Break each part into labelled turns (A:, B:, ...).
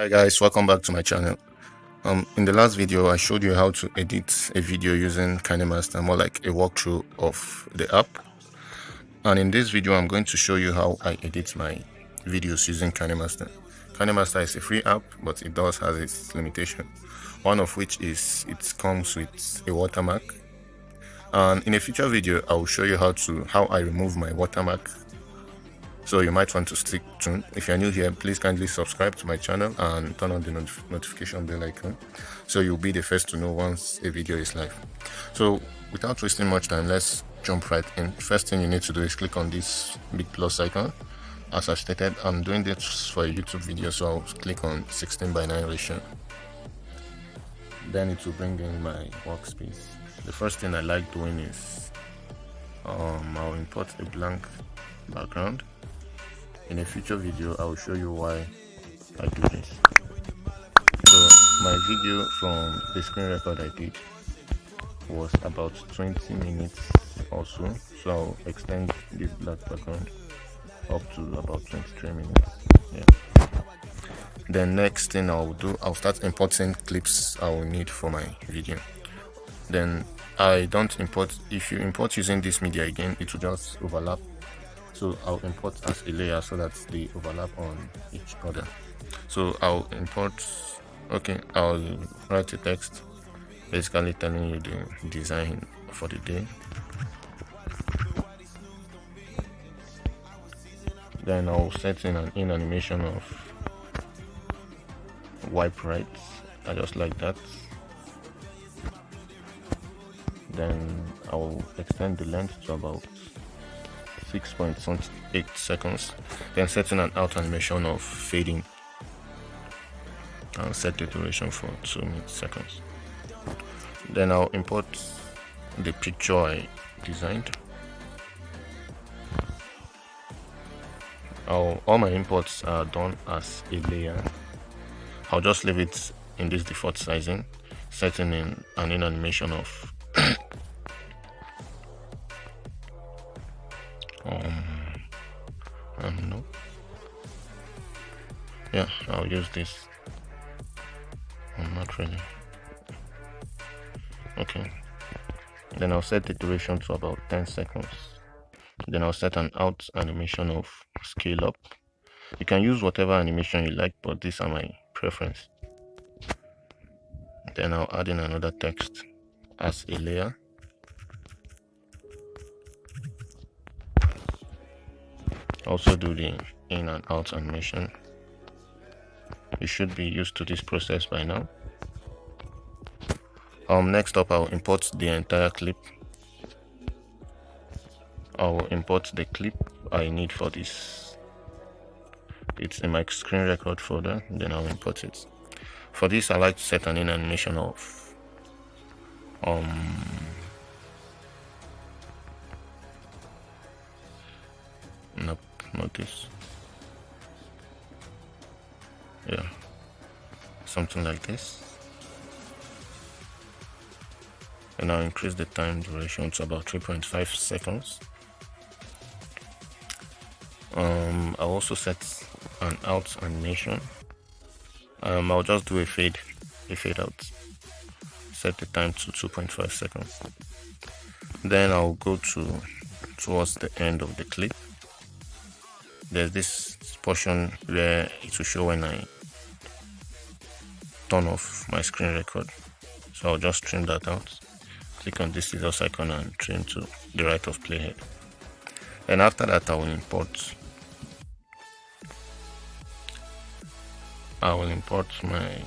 A: Hi guys, welcome back to my channel. In the last video I showed you how to edit a video using Kinemaster, more like a walkthrough of the app. And in this video I'm going to show you how I edit my videos using Kinemaster. Kinemaster is a free app, but it does have its limitation, one of which is it comes with a watermark. And in a future video I will show you how I remove my watermark, so you might want to stick tuned. If you're new here, please kindly subscribe to my channel and turn on the notification bell icon so you'll be the first to know once a video is live. So without wasting much time, let's jump right in. First thing you need to do is click on this big plus icon. As I stated, I'm doing this for a YouTube video, so I'll click on 16:9 ratio. Then it will bring in my workspace. The first thing I like doing is I'll import a blank background. In a future video I will show you why I do this. So my video from the screen record I did was about 20 minutes or so I'll extend this black background up to about 23 minutes. Then next thing I'll start importing clips I will need for my video. Then I don't import. If you import using this media again, it will just overlap, so I'll import as a layer so that they overlap on each other. So I'll import, I'll write a text basically telling you the design for the day. Then I'll set in an animation of wipe right. I just like that. Then I'll extend the length to about 6.8 seconds. Then setting an out animation of fading. I'll set the duration for 2 seconds. Then I'll import the picture I designed. All my imports are done as a layer. I'll just leave it in this default sizing, setting in an animation of no. Yeah, I'll use this. Not really. Okay. Then I'll set the duration to about 10 seconds. Then I'll set an out animation of scale up. You can use whatever animation you like, but these are my preference. Then I'll add in another text as a layer. Also do the in and out animation. You should be used to this process by now. Next up, I'll import the entire clip. I'll import the clip I need for this. It's in my screen record folder. Then I'll import it. For this, I like to set an in animation of nope, not this. Yeah, something like this. And I'll increase the time duration to about 3.5 seconds. I'll also set an out animation. I'll just do a fade out. Set the time to 2.5 seconds. Then I'll go towards the end of the clip. There's this portion where it will show when I turn off my screen record, so I'll just trim that out. Click on this scissors icon and trim to the right of playhead. And after that I will import my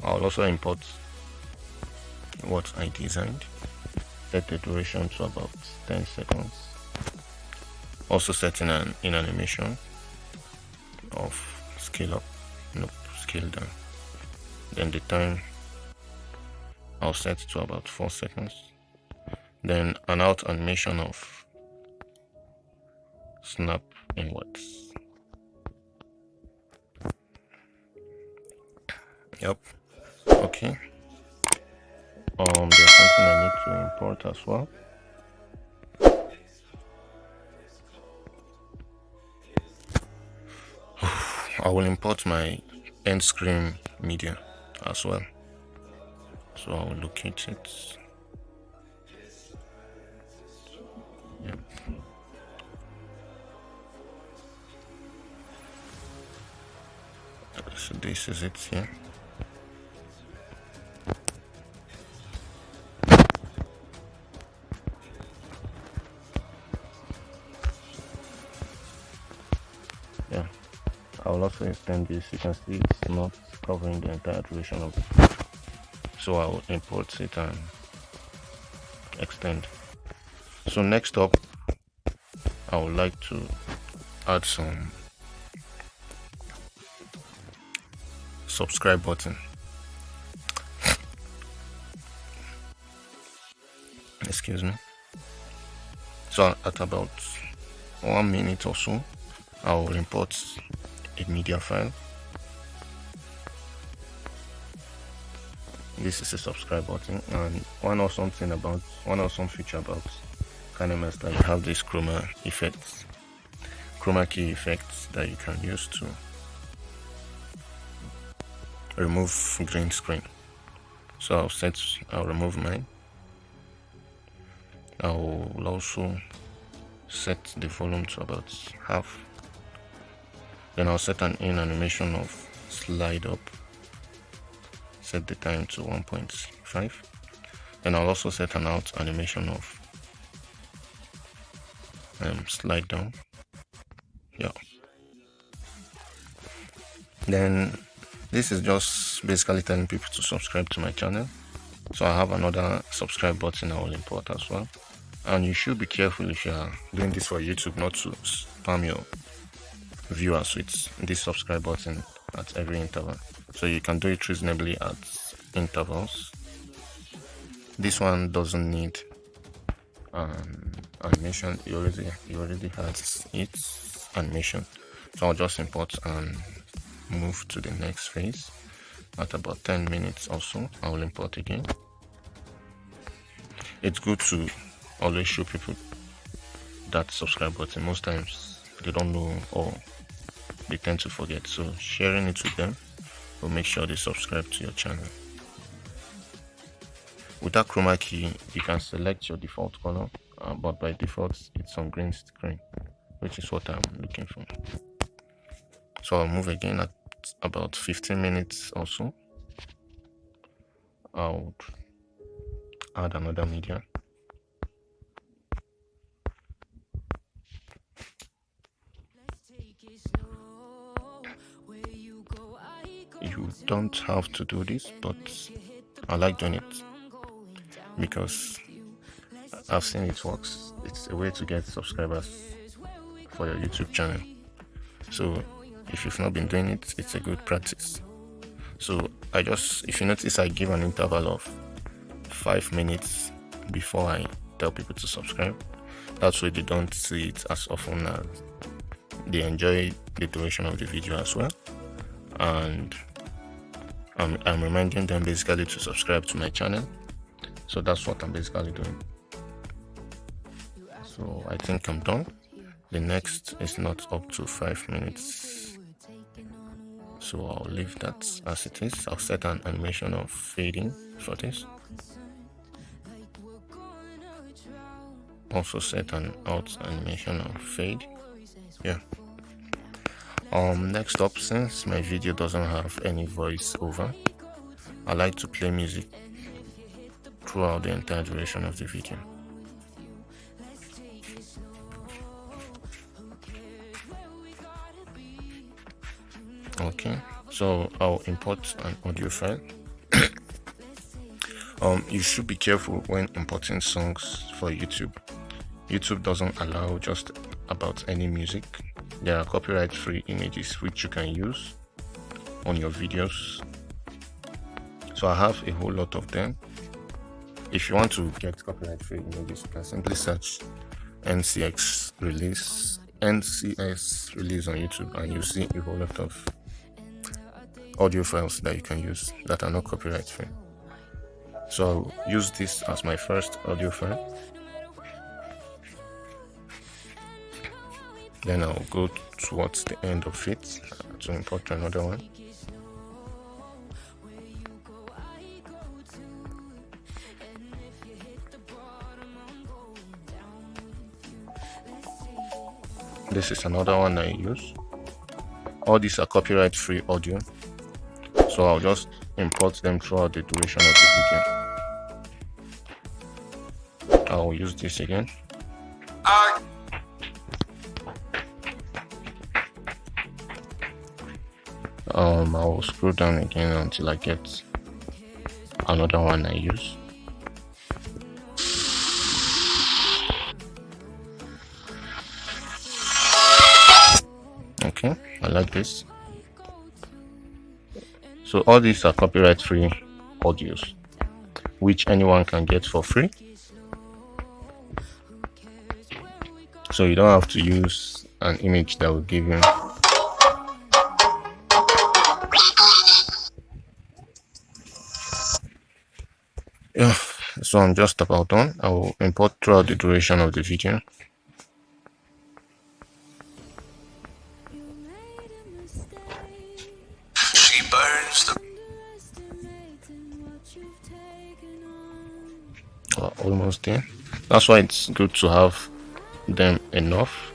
A: I'll also import what I designed. Set the duration to about 10 seconds. Also setting an in animation of scale up, scale down. Then the time I'll set to about 4 seconds. Then an out animation of snap inwards. Yep. Okay. There's something I need to import as well. I will import my end screen media as well. So I will locate it. Yep. So this is it here. Yeah, I will also extend this. You can see it's not covering the entire duration of it. So I will import it and extend. So next up, I would like to add some subscribe button. Excuse me. So at about 1 minute or so, I will import a media file. This is a subscribe button, and one awesome feature about Kinemaster, you have this chroma key effects that you can use to remove green screen. So I'll remove mine. I will also set the volume to about half. Then I'll set an in animation of slide up. Set the time to 1.5. Then I'll also set an out animation of slide down. Yeah. Then this is just basically telling people to subscribe to my channel. So I have another subscribe button I will import as well. And you should be careful if you are doing this for YouTube not to spam your viewers with this subscribe button at every interval. So you can do it reasonably at intervals. This one doesn't need animation. It already has its animation. So I'll just import and move to the next phase. At about 10 minutes or so, I will import again. It's good to always show people that subscribe button. Most times they don't know or they tend to forget, so sharing it with them will make sure they subscribe to your channel. With that chroma key, you can select your default color, but by default it's on green screen, which is what I'm looking for. So I'll move again at about 15 minutes or so. I'll add another media. You don't have to do this, but I like doing it because I've seen it works. It's a way to get subscribers for your YouTube channel. So if you've not been doing it, it's a good practice. So if you notice, I give an interval of 5 minutes before I tell people to subscribe. That's why they don't see it as often as they enjoy the duration of the video as well. And I'm reminding them basically to subscribe to my channel. So that's what I'm basically doing. So I think I'm done. The next is not up to 5 minutes. So I'll leave that as it is. I'll set an animation of fading for this. Also set an out animation of fade. Yeah. Next up, since my video doesn't have any voice over, I like to play music throughout the entire duration of the video. Okay, so I'll import an audio file. You should be careful when importing songs for YouTube. YouTube doesn't allow just about any music. There are copyright-free images which you can use on your videos. So I have a whole lot of them. If you want to get copyright-free images, you can simply search NCS release on YouTube, and you'll see a whole lot of audio files that you can use that are not copyright-free. So I'll use this as my first audio file. Then I'll go towards the end of it to import another one. This is another one I use. All these are copyright free audio, so I'll just import them throughout the duration of the video. I'll use this again. I'll scroll down again until I get another one I use. Okay, I like this. So all these are copyright free audios which anyone can get for free, so you don't have to use an image that will give you. Yeah, so I'm just about done. I will import throughout the duration of the video.
B: She burns the
A: Almost there. That's why it's good to have them enough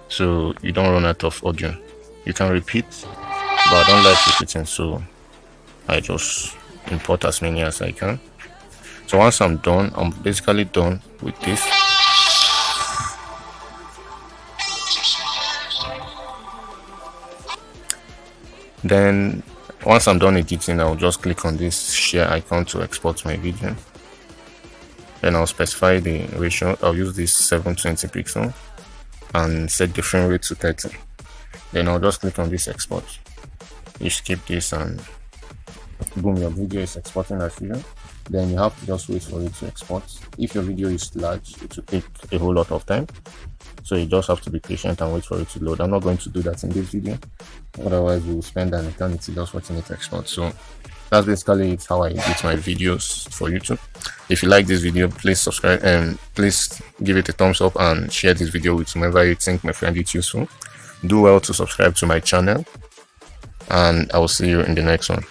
A: so you don't run out of audio. You can repeat, but I don't like repeating, so I just import as many as I can. So once I'm done, I'm basically done with this. Then once I'm done editing, I'll just click on this share icon to export my video. Then I'll specify the ratio. I'll use this 720 pixel and set the frame rate to 30. Then I'll just click on this export. You skip this and boom, your video is exporting as usual. Then you have to just wait for it to export. If your video is large, it will take a whole lot of time, so you just have to be patient and wait for it to load. I'm not going to do that in this video, otherwise we will spend an eternity just watching it export. So that's basically it, how I edit my videos for YouTube. If you like this video, please subscribe and please give it a thumbs up and share this video with whomever you think may find it useful. Do well to subscribe to my channel, and I will see you in the next one.